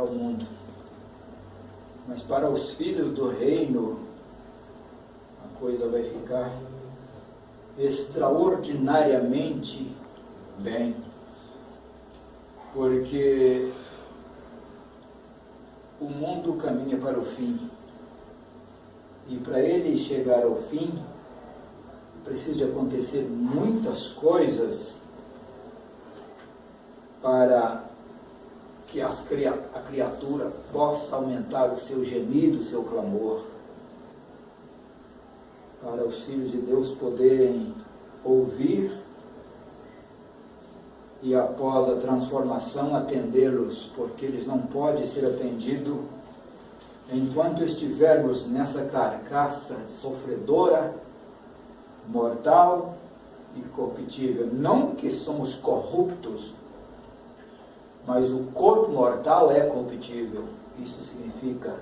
para o mundo. Mas para os filhos do reino, a coisa vai ficar extraordinariamente bem. Porque o mundo caminha para o fim. E para ele chegar ao fim, precisa acontecer muitas coisas para que a criatura possa aumentar o seu gemido, o seu clamor, para os filhos de Deus poderem ouvir e após a transformação atendê-los, porque eles não podem ser atendidos enquanto estivermos nessa carcaça sofredora, mortal e corruptível. Não que somos corruptos, mas o corpo mortal é corruptível. Isso significa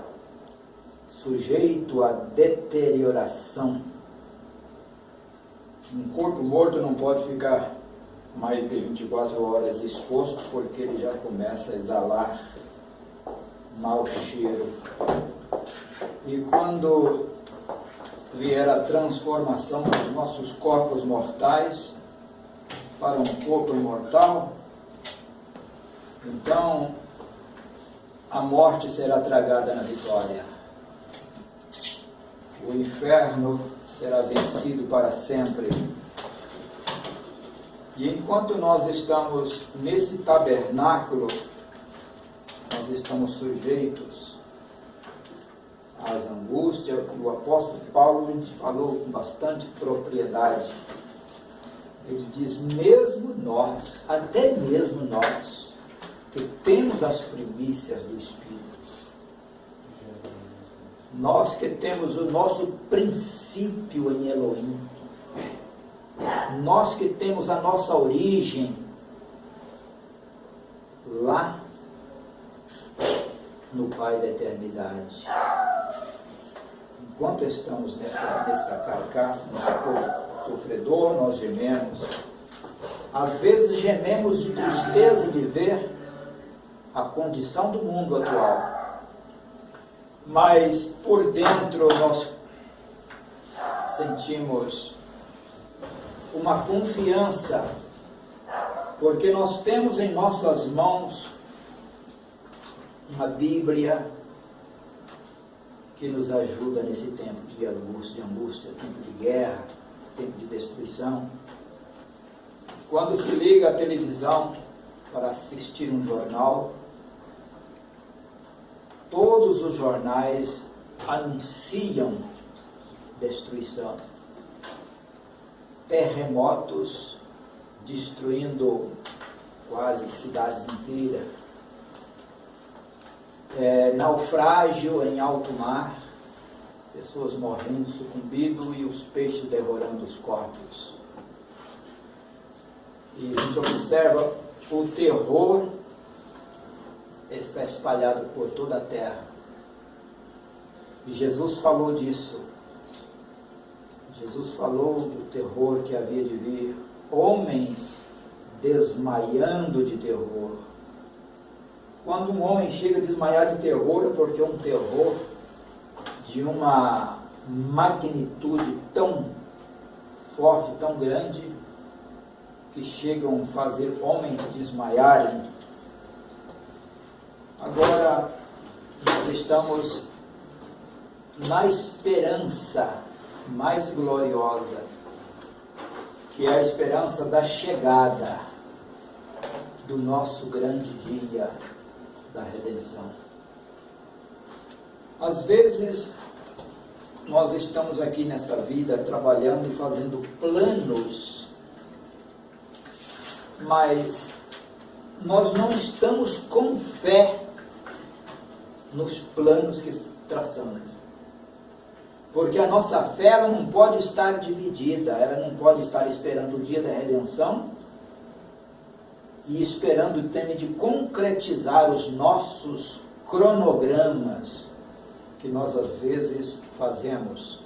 sujeito à deterioração. Um corpo morto não pode ficar mais de 24 horas exposto, porque ele já começa a exalar mau cheiro. E quando vier a transformação dos nossos corpos mortais para um corpo imortal, então a morte será tragada na vitória. O inferno será vencido para sempre. E enquanto nós estamos nesse tabernáculo, nós estamos sujeitos às angústias. O apóstolo Paulo falou com bastante propriedade. Ele diz, mesmo nós, até mesmo nós, que temos as primícias do Espírito, nós que temos o nosso princípio em Elohim, nós que temos a nossa origem lá no Pai da eternidade, enquanto estamos nessa carcaça, nesse corpo sofredor, nós gememos. Às vezes gememos de tristeza de ver a condição do mundo atual, mas por dentro nós sentimos uma confiança, porque nós temos em nossas mãos uma Bíblia que nos ajuda nesse tempo de angústia, tempo de guerra, tempo de destruição. Quando se liga a televisão para assistir um jornal, todos os jornais anunciam destruição. Terremotos destruindo quase que cidades inteiras. Naufrágio em alto mar, pessoas morrendo, sucumbindo e os peixes devorando os corpos. E a gente observa o terror está espalhado por toda a terra. E Jesus falou disso. Jesus falou do terror que havia de vir, homens desmaiando de terror. Quando um homem chega a desmaiar de terror, é porque é um terror de uma magnitude tão forte, tão grande, que chegam a fazer homens desmaiarem. Agora, nós estamos na esperança mais gloriosa, que é a esperança da chegada do nosso grande dia da redenção. Às vezes, nós estamos aqui nessa vida trabalhando e fazendo planos, mas nós não estamos com fé nos planos que traçamos. Porque a nossa fé ela não pode estar dividida, ela não pode estar esperando o dia da redenção e esperando o tempo de concretizar os nossos cronogramas que nós às vezes fazemos.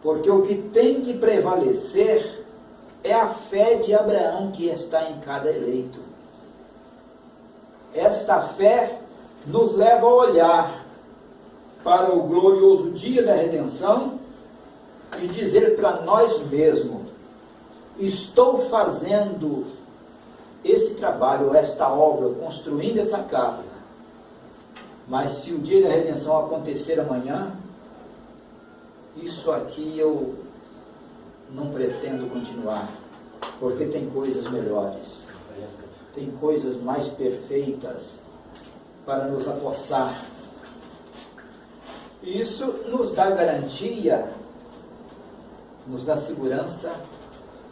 Porque o que tem de prevalecer é a fé de Abraão que está em cada eleito. Esta fé nos leva a olhar para o glorioso dia da redenção e dizer para nós mesmos: estou fazendo esse trabalho, esta obra, construindo essa casa, mas se o dia da redenção acontecer amanhã, isso aqui eu não pretendo continuar, porque tem coisas melhores, tem coisas mais perfeitas para nos apossar. E isso nos dá garantia, nos dá segurança,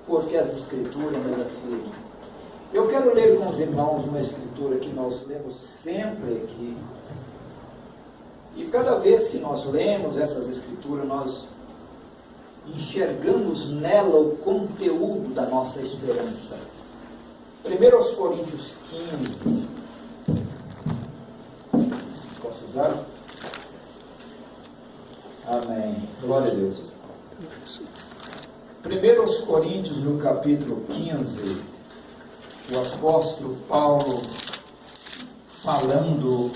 porque as Escrituras nos afirmam. Eu quero ler com os irmãos uma Escritura que nós lemos sempre aqui. E cada vez que nós lemos essas Escrituras, nós enxergamos nela o conteúdo da nossa esperança. 1 Coríntios 15. Posso usar? Amém. Glória a Deus. 1 Coríntios, no capítulo 15, o apóstolo Paulo falando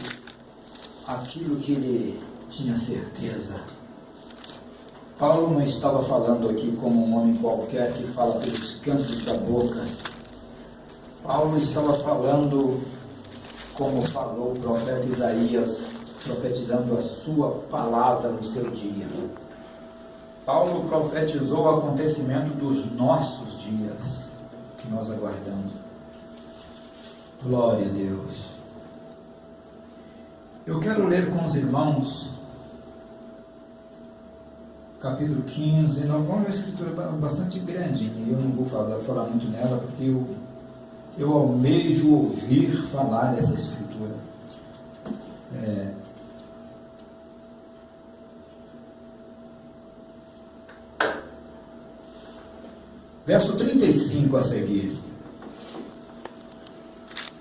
aquilo que ele tinha certeza. Paulo não estava falando aqui como um homem qualquer que fala pelos cantos da boca. Paulo estava falando como falou o profeta Isaías, profetizando a sua palavra no seu dia. Paulo profetizou o acontecimento dos nossos dias, que nós aguardamos. Glória a Deus. Eu quero ler com os irmãos, capítulo 15, nós vamos ver uma escritura bastante grande, e eu não vou falar muito nela, porque eu almejo ouvir falar dessa escritura. Verso 35 a seguir.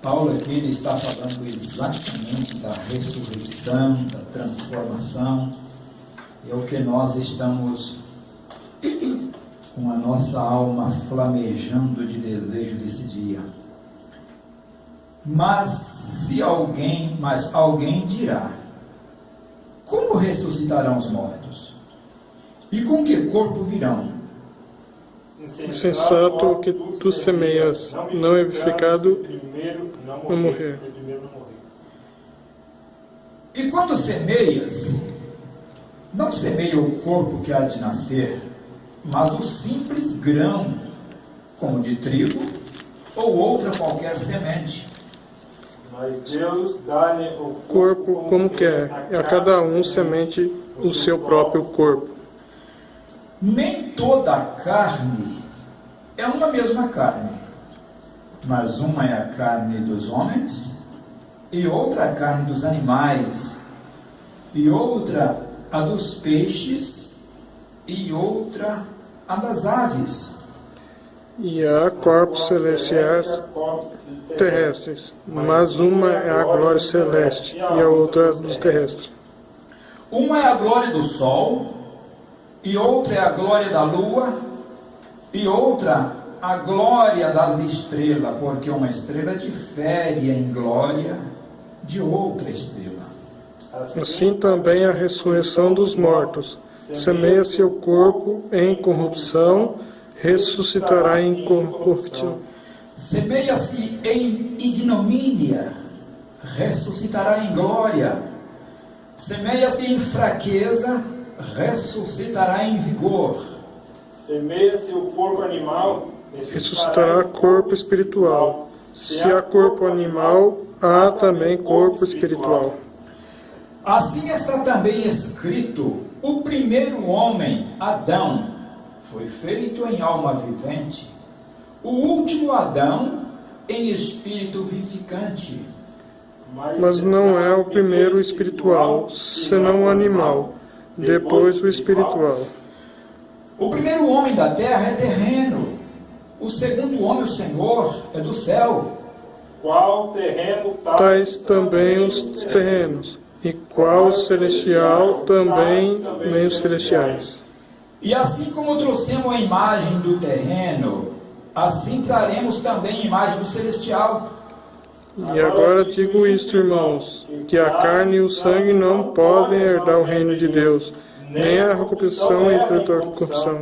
Paulo aqui ele está falando exatamente da ressurreição, da transformação. É o que nós estamos com a nossa alma flamejando de desejo desse dia. Mas alguém dirá: como ressuscitarão os mortos? E com que corpo virão? Insensato o que tu semeias, não é edificado, não morrer. E quando semeias, não semeia o corpo que há de nascer, mas o simples grão, como de trigo, ou outra qualquer semente. Mas Deus dá-lhe o Corpo como quer, e a cada um semente o seu próprio corpo. Nem toda a carne é uma mesma carne, mas uma é a carne dos homens, e outra a carne dos animais, e outra a dos peixes, e outra a das aves. E há corpos celestiais terrestres, mas uma é a glória celeste, e a outra dos terrestres. Uma é a glória do sol, e outra é a glória da lua, e outra a glória das estrelas, porque uma estrela difere em glória de outra estrela. Assim também a ressurreição dos mortos. Semeia-se o corpo em corrupção, ressuscitará em incorrupção. Semeia-se em ignomínia, ressuscitará em glória. Semeia-se em fraqueza, ressuscitará em vigor. Semeia-se o corpo animal, Ressuscitará corpo espiritual. Se há corpo animal, há também corpo espiritual. Assim está também escrito: o primeiro homem, Adão, foi feito em alma vivente. O último Adão, em espírito vivificante. Mas não é o primeiro espiritual, senão o animal, depois o espiritual. O primeiro homem da terra é terreno. O segundo homem, o Senhor, é do céu. Qual terreno Tais também os terrenos, e qual celestial também os celestiais. E assim como trouxemos a imagem do terreno, assim traremos também a imagem do celestial. E agora digo isto, irmãos: que a carne e o sangue não podem herdar o reino de Deus, nem a corrupção e a corrupção.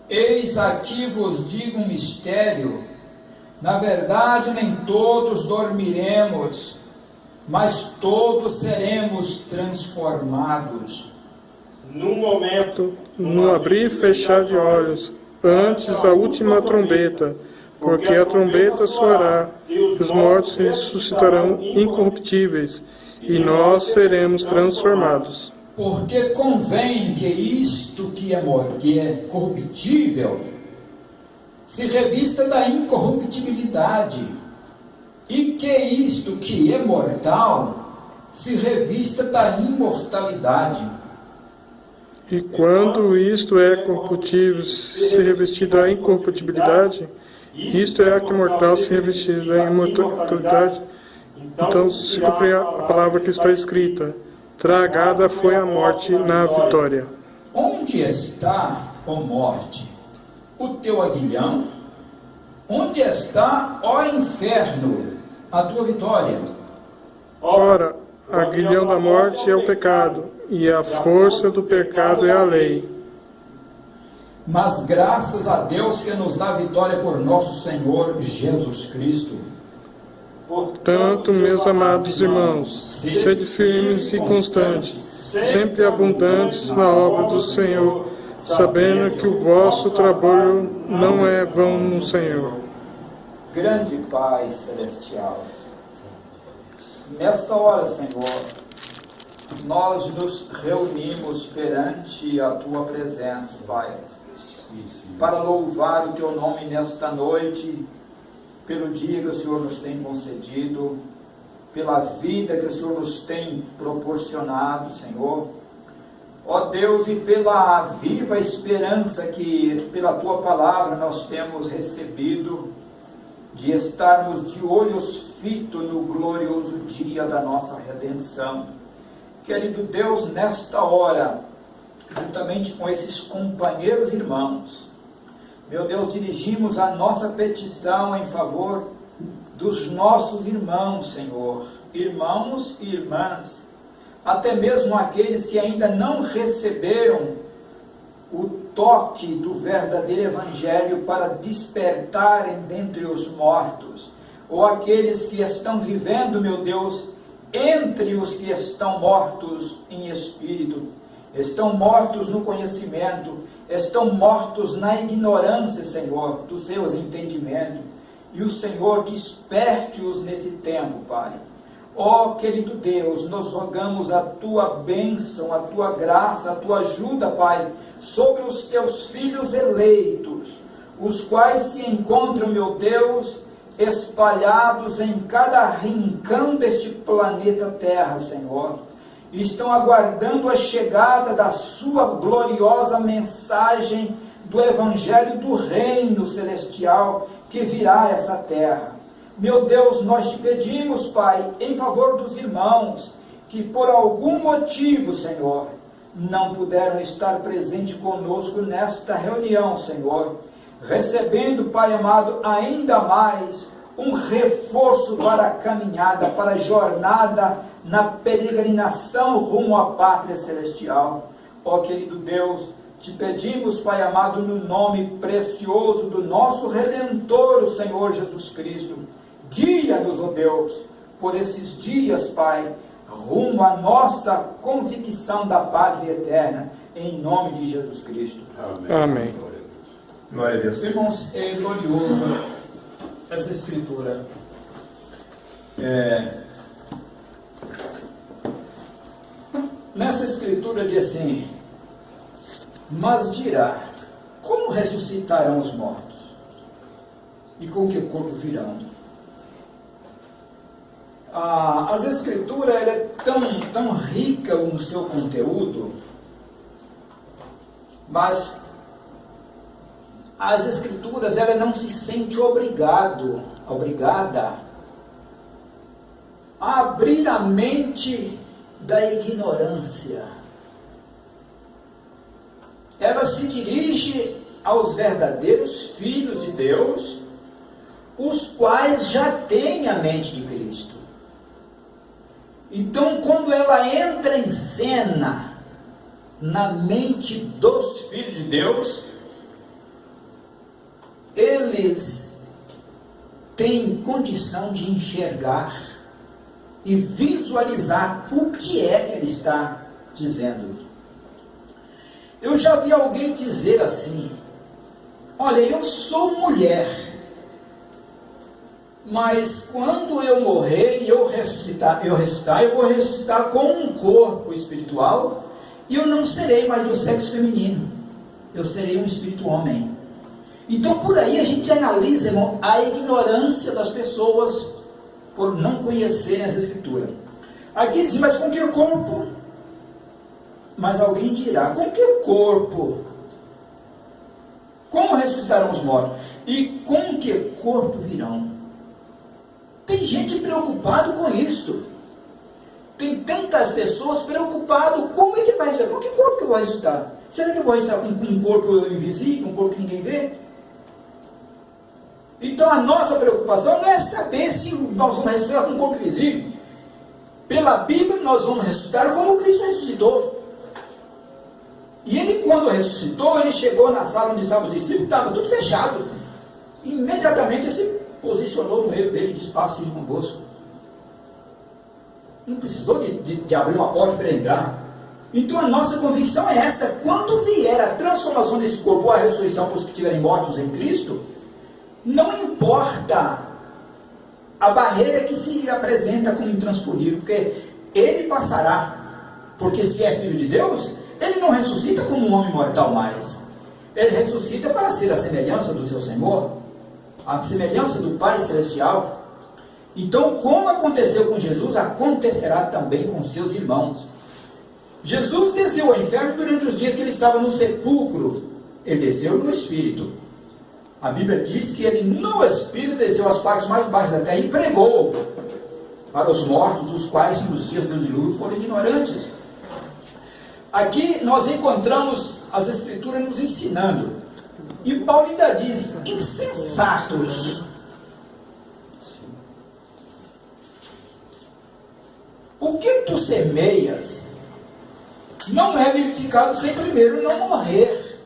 Eis aqui vos digo um mistério. Na verdade, nem todos dormiremos, mas todos seremos transformados. Num momento, No abrir e fechar de olhos, antes a última trombeta, porque a trombeta soará, e os mortos ressuscitarão incorruptíveis, e nós seremos transformados. Porque convém que isto que é corruptível se revista da incorruptibilidade, e que isto que é mortal se revista da imortalidade. E quando isto é corruptível se revestir da incorruptibilidade, isto é que mortal se revestir da imortalidade, então se cumpre a palavra que está escrita: tragada foi a morte na vitória. Onde está, ó morte, o teu aguilhão? Onde está, ó inferno, a tua vitória? Ora, o aguilhão da morte é o pecado, e a força do pecado é a lei. Mas graças a Deus que nos dá vitória por nosso Senhor Jesus Cristo. Portanto, meus amados irmãos, sede firmes e constantes, sempre abundantes na obra do Senhor, sabendo que o vosso trabalho não é vão no Senhor. Grande Pai Celestial, nesta hora, Senhor, nós nos reunimos perante a Tua presença, Pai, para louvar o Teu nome nesta noite, pelo dia que o Senhor nos tem concedido, pela vida que o Senhor nos tem proporcionado, Senhor. Ó Deus, e pela viva esperança que pela Tua palavra nós temos recebido, de estarmos de olhos fitos no glorioso dia da nossa redenção. Querido Deus, nesta hora, juntamente com esses companheiros irmãos, meu Deus, dirigimos a nossa petição em favor dos nossos irmãos, Senhor, irmãos e irmãs, até mesmo aqueles que ainda não receberam o toque do verdadeiro Evangelho para despertarem dentre os mortos, ou aqueles que estão vivendo, meu Deus, entre os que estão mortos em espírito, estão mortos no conhecimento, estão mortos na ignorância, Senhor, dos seus entendimentos, e o Senhor desperte-os nesse tempo, Pai. Ó querido Deus, nós rogamos a Tua bênção, a Tua graça, a Tua ajuda, Pai, sobre os Teus filhos eleitos, os quais se encontram, meu Deus, espalhados em cada rincão deste planeta Terra, Senhor, e estão aguardando a chegada da Sua gloriosa mensagem do Evangelho do Reino Celestial que virá a essa terra. Meu Deus, nós te pedimos, Pai, em favor dos irmãos que por algum motivo, Senhor, não puderam estar presentes conosco nesta reunião, Senhor, recebendo, Pai amado, ainda mais um reforço para a caminhada, para a jornada na peregrinação rumo à pátria celestial. Ó querido Deus, te pedimos, Pai amado, no nome precioso do nosso Redentor, o Senhor Jesus Cristo, guia-nos, ó Deus, por esses dias, Pai, rumo à nossa convicção da pátria eterna, em nome de Jesus Cristo. Amém. Glória a Deus. Irmãos, é glorioso essa escritura. Nessa escritura diz assim: mas dirá, como ressuscitarão os mortos? E com que corpo virão? As escrituras ela é tão rica no seu conteúdo, mas as escrituras ela não se sente obrigada a abrir a mente da ignorância. Ela se dirige aos verdadeiros filhos de Deus, os quais já têm a mente de Cristo. Então, quando ela entra em cena na mente dos filhos de Deus, eles têm condição de enxergar e visualizar o que é que ele está dizendo. Eu já vi alguém dizer assim: olha, eu sou mulher, mas quando eu morrer e eu ressuscitar, eu vou ressuscitar com um corpo espiritual, e eu não serei mais do sexo feminino, eu serei um espírito homem. Então por aí a gente analisa, irmão, a ignorância das pessoas por não conhecerem as Escrituras. Aqui diz: mas com que corpo? Mas alguém dirá: com que corpo? Como ressuscitarão os mortos? E com que corpo virão? Tem gente preocupada com isso. Tem tantas pessoas preocupadas: como é que vai ser? Com que corpo que eu vou ressuscitar? Será que eu vou ressuscitar com um corpo invisível, um corpo que ninguém vê? Então a nossa preocupação não é saber se nós vamos ressuscitar com um corpo visível. Pela Bíblia nós vamos ressuscitar como Cristo ressuscitou. E ele, quando ressuscitou, ele chegou na sala onde estavam os discípulos, estava tudo fechado. Imediatamente ele se posicionou no meio dele e disse: passe convosco. Não precisou de abrir uma porta para entrar. Então a nossa convicção é esta: quando vier a transformação desse corpo, ou a ressurreição para os que estiverem mortos em Cristo, não importa a barreira que se apresenta como intransponível, porque ele passará. Porque se é filho de Deus, ele não ressuscita como um homem mortal mais. Ele ressuscita para ser a semelhança do seu Senhor, a semelhança do Pai Celestial. Então, como aconteceu com Jesus, acontecerá também com seus irmãos. Jesus desceu ao inferno durante os dias que ele estava no sepulcro. Ele desceu no Espírito. A Bíblia diz que ele no Espírito desceu às partes mais baixas da terra e pregou para os mortos, os quais nos dias do dilúvio foram ignorantes. Aqui nós encontramos as Escrituras nos ensinando. E Paulo ainda diz: insensatos. O que tu semeias não é verificado sem primeiro não morrer.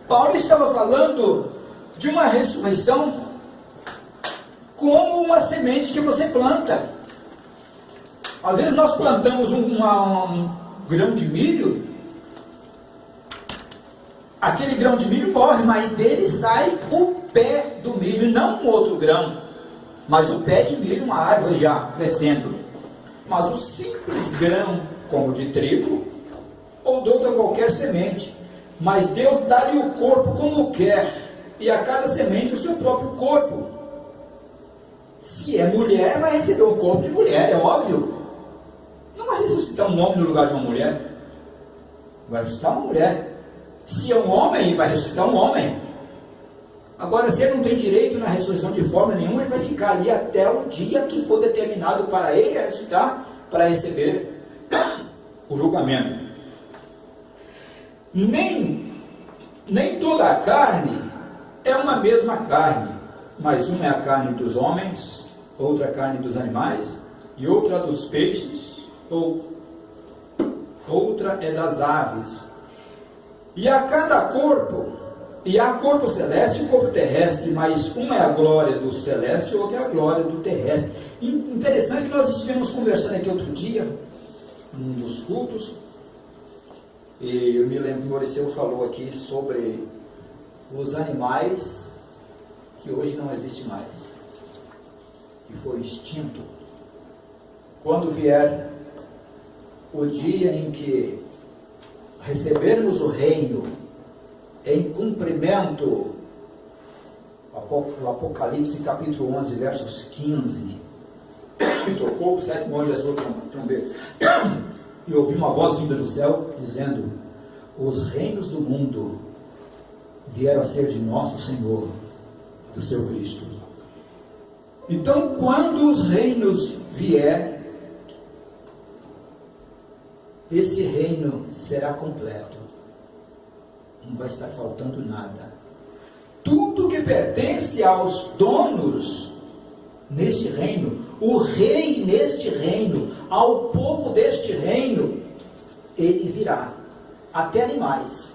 Paulo estava falando de uma ressurreição como uma semente que você planta. Às vezes nós plantamos um grão de milho, aquele grão de milho morre, mas dele sai o pé do milho, não um outro grão, mas o pé de milho, uma árvore já crescendo. Mas o simples grão, como de trigo, ou de outra qualquer semente, mas Deus dá-lhe o corpo como quer, e a cada semente o seu próprio corpo. Se é mulher, vai receber o corpo de mulher, é óbvio. Não vai ressuscitar um homem no lugar de uma mulher, vai ressuscitar uma mulher. Se é um homem, vai ressuscitar um homem. Agora, se ele não tem direito na ressurreição de forma nenhuma, ele vai ficar ali até o dia que for determinado para ele ressuscitar, para receber o julgamento. Nem toda a carne é uma mesma carne, mas uma é a carne dos homens, outra a carne dos animais, e outra dos peixes, outra é das aves. E a cada corpo, e há corpo celeste e corpo terrestre, mas uma é a glória do celeste e outra é a glória do terrestre. Interessante que nós estivemos conversando aqui outro dia, num dos cultos, e eu me lembro que o Maurício falou aqui sobre os animais que hoje não existem mais, que foram extintos. Quando vier o dia em que recebermos o reino em cumprimento, o Apocalipse capítulo 11, versos 15, e tocou o sétimo anjo a sua trombeta, e ouvi uma voz vinda do céu, dizendo: os reinos do mundo vieram a ser de nosso Senhor, do seu Cristo. Então, quando os reinos vier, esse reino será completo, não vai estar faltando nada. Tudo que pertence aos donos neste reino, o rei neste reino, ao povo deste reino, ele virá. Até animais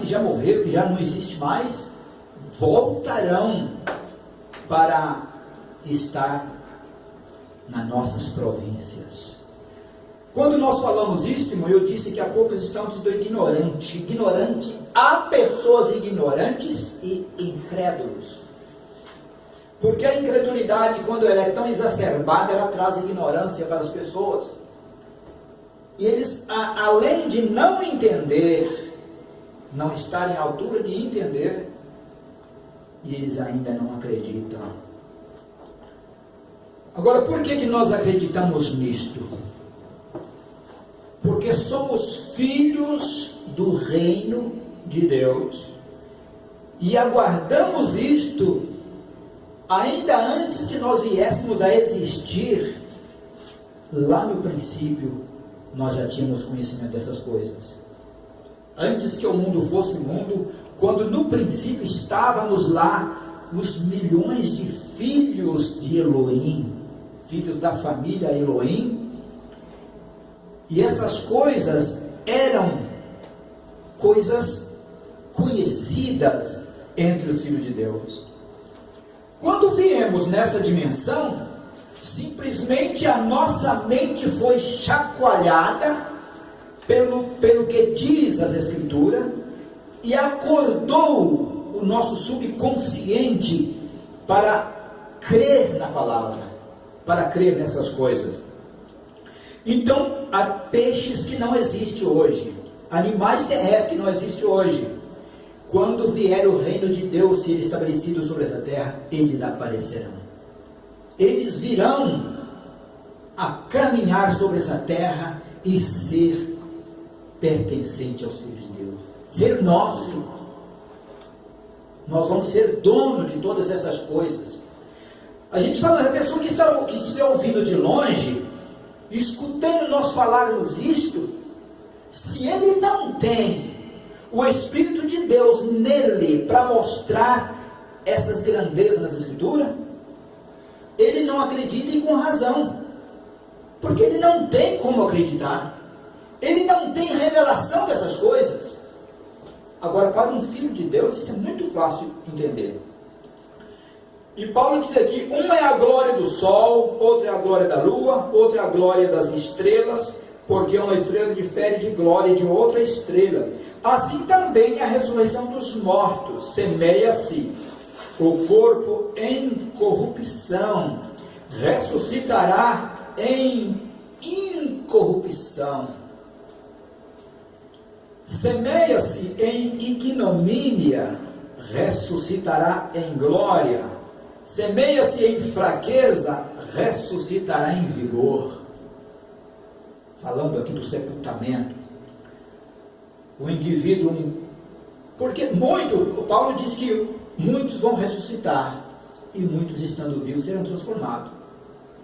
que já morreram, que já não existem mais, voltarão para estar nas nossas províncias. Quando nós falamos isto, irmão, eu disse que há pouco estamos do ignorante. Ignorante, há pessoas ignorantes e incrédulos. Porque a incredulidade, quando ela é tão exacerbada, ela traz ignorância para as pessoas. E eles, além de não entender, não estarem à altura de entender, e eles ainda não acreditam. Agora, por que nós acreditamos nisto? Porque somos filhos do reino de Deus e aguardamos isto ainda antes que nós viéssemos a existir. Lá no princípio nós já tínhamos conhecimento dessas coisas. Antes que o mundo fosse mundo, quando no princípio estávamos lá, os milhões de filhos de Elohim, filhos da família Elohim. E essas coisas eram coisas conhecidas entre os filhos de Deus. Quando viemos nessa dimensão, simplesmente a nossa mente foi chacoalhada pelo que diz as Escrituras e acordou o nosso subconsciente para crer na palavra, para crer nessas coisas. Então, há peixes que não existem hoje, animais terrestres que não existem hoje. Quando vier o reino de Deus ser estabelecido sobre essa terra, eles aparecerão. Eles virão a caminhar sobre essa terra e ser pertencente aos filhos de Deus. Ser nosso. Nós vamos ser dono de todas essas coisas. A gente fala, a pessoa que estiver ouvindo de longe, escutando nós falarmos isto, se ele não tem o Espírito de Deus nele para mostrar essas grandezas nas Escrituras, ele não acredita, e com razão, porque ele não tem como acreditar, ele não tem revelação dessas coisas. Agora, para um filho de Deus, isso é muito fácil entender. E Paulo diz aqui, uma é a glória do sol, outra é a glória da lua, outra é a glória das estrelas, porque uma estrela difere de glória de outra estrela. Assim também a ressurreição dos mortos, semeia-se o corpo em corrupção, ressuscitará em incorrupção. Semeia-se em ignomínia, ressuscitará em glória. Semeia-se em fraqueza, ressuscitará em vigor. Falando aqui do sepultamento, o indivíduo, porque o Paulo diz que muitos vão ressuscitar, e muitos estando vivos serão transformados.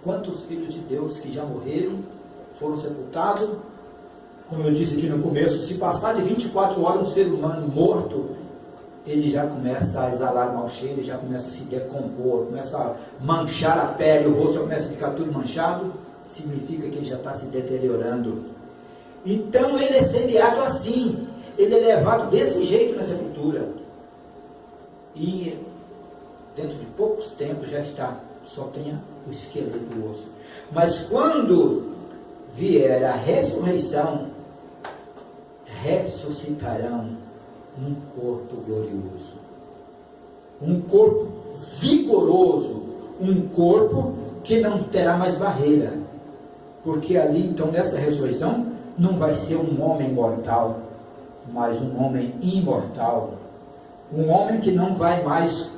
Quantos filhos de Deus que já morreram, foram sepultados? Como eu disse aqui no começo, se passar de 24 horas um ser humano morto, ele já começa a exalar mau cheiro, ele já começa a se decompor, começa a manchar a pele, o rosto já começa a ficar tudo manchado, significa que ele já está se deteriorando. Então ele é semeado assim, ele é levado desse jeito na sepultura, e dentro de poucos tempos já está, só tem o esqueleto do osso. Mas quando vier a ressurreição, ressuscitarão um corpo glorioso, um corpo vigoroso, um corpo que não terá mais barreira, porque ali então nessa ressurreição não vai ser um homem mortal, mas um homem imortal, um homem que não vai mais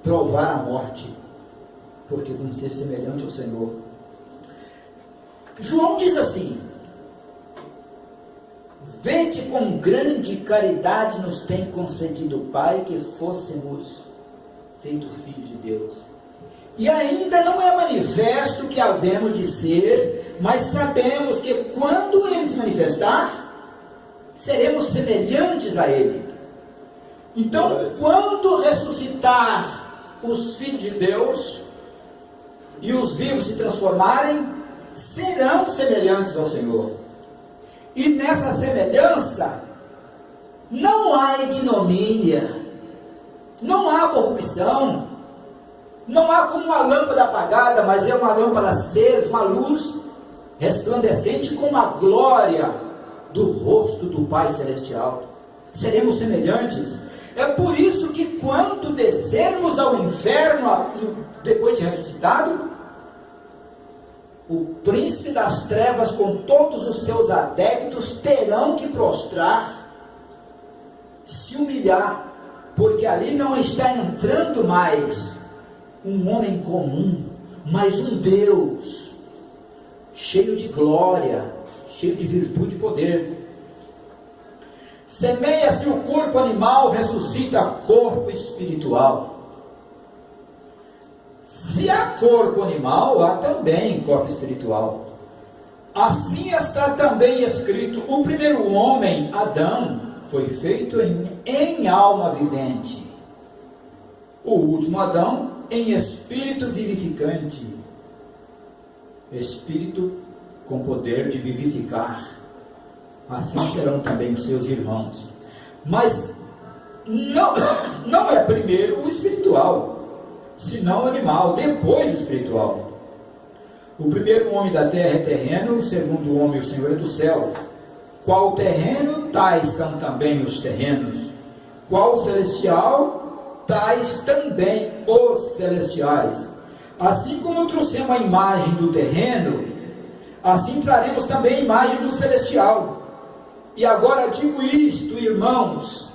provar a morte, porque vamos ser semelhantes ao Senhor. João diz assim: vede com grande caridade nos tem concedido o Pai, que fôssemos feitos filhos de Deus. E ainda não é manifesto que havemos de ser, mas sabemos que quando Ele se manifestar, seremos semelhantes a Ele. Então, quando ressuscitar os filhos de Deus, e os vivos se transformarem, serão semelhantes ao Senhor. E nessa semelhança, não há ignomínia, não há corrupção, não há como uma lâmpada apagada, mas é uma lâmpada acesa, uma luz resplandecente com a glória do rosto do Pai Celestial. Seremos semelhantes. É por isso que quando descermos ao inferno, depois de ressuscitado, o príncipe das trevas com todos os seus adeptos terão que prostrar, se humilhar, porque ali não está entrando mais um homem comum, mas um Deus, cheio de glória, cheio de virtude e poder. Semeia-se o corpo animal, ressuscita corpo espiritual. Se há corpo animal, há também corpo espiritual. Assim está também escrito: o primeiro homem, Adão, foi feito em alma vivente. O último Adão, em espírito vivificante. Espírito com poder de vivificar. Assim serão também os seus irmãos. Mas não é primeiro o espiritual, senão o animal, depois o espiritual. O primeiro homem da terra é terreno, o segundo homem o Senhor é do céu. Qual o terreno, tais são também os terrenos. Qual o celestial, tais também os celestiais. Assim como trouxemos a imagem do terreno, assim traremos também a imagem do celestial. E agora digo isto, irmãos,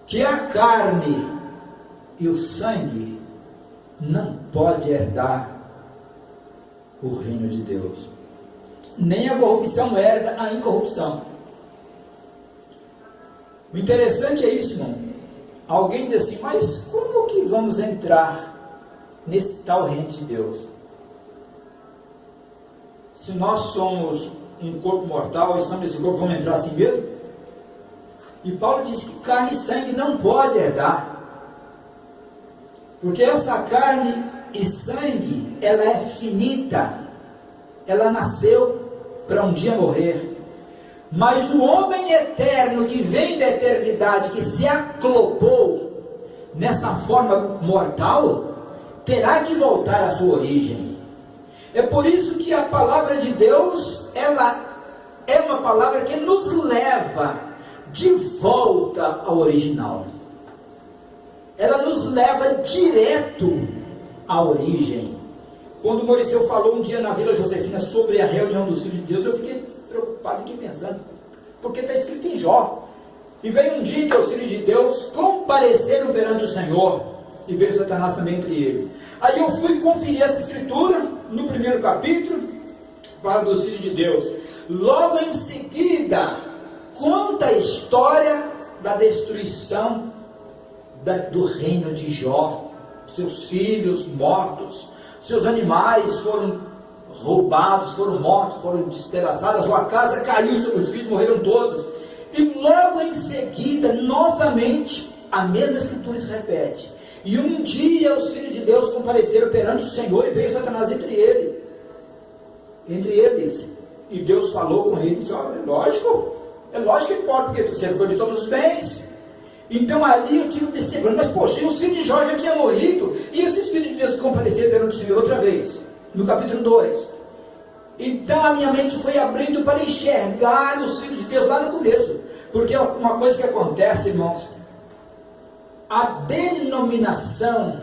que a carne e o sangue não pode herdar o reino de Deus. Nem a corrupção herda a incorrupção. O interessante é isso, irmão. Alguém diz assim: mas como que vamos entrar nesse tal reino de Deus? Se nós somos um corpo mortal, estamos nesse corpo, vamos entrar assim mesmo? E Paulo diz que carne e sangue não pode herdar, porque essa carne e sangue, ela é finita, ela nasceu para um dia morrer, mas o homem eterno que vem da eternidade, que se aclopou nessa forma mortal, terá que voltar à sua origem. É por isso que a palavra de Deus, ela é uma palavra que nos leva de volta ao original. Ela nos leva direto à origem. Quando o Maurício falou um dia na Vila Josefina sobre a reunião dos filhos de Deus, eu fiquei preocupado, fiquei pensando, porque está escrito em Jó. E veio um dia que os filhos de Deus compareceram perante o Senhor, e veio Satanás também entre eles. Aí eu fui conferir essa escritura, no primeiro capítulo, fala dos filhos de Deus. Logo em seguida, conta a história da destruição do reino de Jó. Seus filhos mortos, seus animais foram roubados, foram mortos, foram despedaçados, a sua casa caiu sobre os filhos, morreram todos. E logo em seguida, novamente, a mesma escritura se repete. E um dia os filhos de Deus compareceram perante o Senhor e veio Satanás entre eles. E Deus falou com eles: olha, é lógico que ele pode, porque tu cercou de todos os bens. Então ali eu tive percebendo, mas poxa, os filhos de Jó já tinham morrido, e esses filhos de Deus compareceram perante o Senhor outra vez, no capítulo 2. Então a minha mente foi abrindo para enxergar os filhos de Deus lá no começo, porque é uma coisa que acontece, irmãos, a denominação,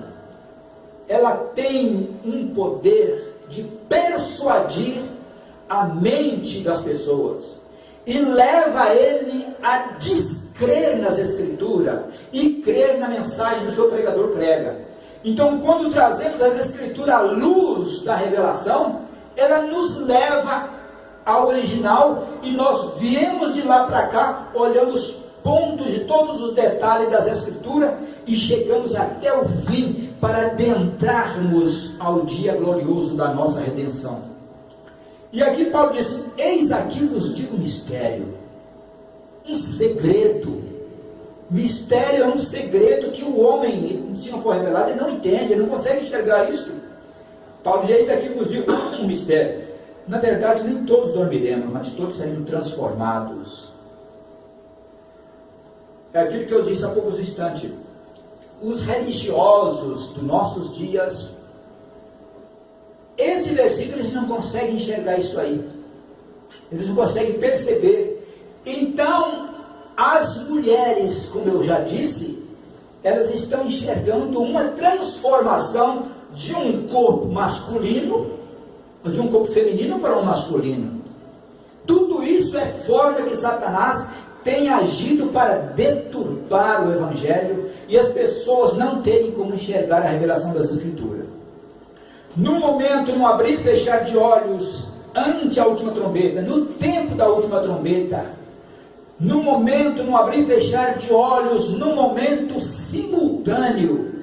ela tem um poder de persuadir a mente das pessoas, e leva ele a descrer nas escrituras, e crer na mensagem que o seu pregador prega. Então quando trazemos as escrituras à luz da revelação, ela nos leva ao original, e nós viemos de lá para cá, olhando os pontos de todos os detalhes das escrituras, e chegamos até o fim, para adentrarmos ao dia glorioso da nossa redenção. E aqui Paulo diz: eis aqui vos digo mistério, um segredo. Mistério é um segredo que o homem, se não for revelado, ele não entende, ele não consegue enxergar isso. Paulo diz aqui que os dias um mistério. Na verdade, nem todos dormiremos, mas todos seremos transformados. É aquilo que eu disse há poucos instantes. Os religiosos dos nossos dias, esse versículo eles não conseguem enxergar isso aí. Eles não conseguem perceber. Então, as mulheres, como eu já disse, elas estão enxergando uma transformação de um corpo masculino, de um corpo feminino para um masculino. Tudo isso é forma que Satanás tem agido para deturpar o Evangelho e as pessoas não terem como enxergar a revelação das Escrituras. No momento, no abrir e fechar de olhos, ante a última trombeta, no tempo da última trombeta, no momento, no abrir e fechar de olhos, no momento simultâneo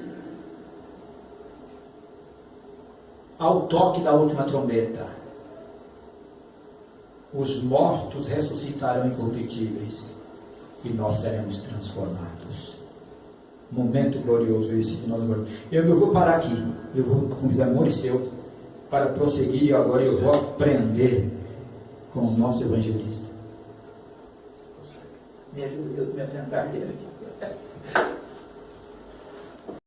ao toque da última trombeta, os mortos ressuscitarão incorruptíveis e nós seremos transformados. Momento glorioso esse que nós agora. Eu vou parar aqui, eu vou convidar Maurício para prosseguir e agora eu vou aprender com o nosso evangelista. Me ajuda a me apresentar dele aqui.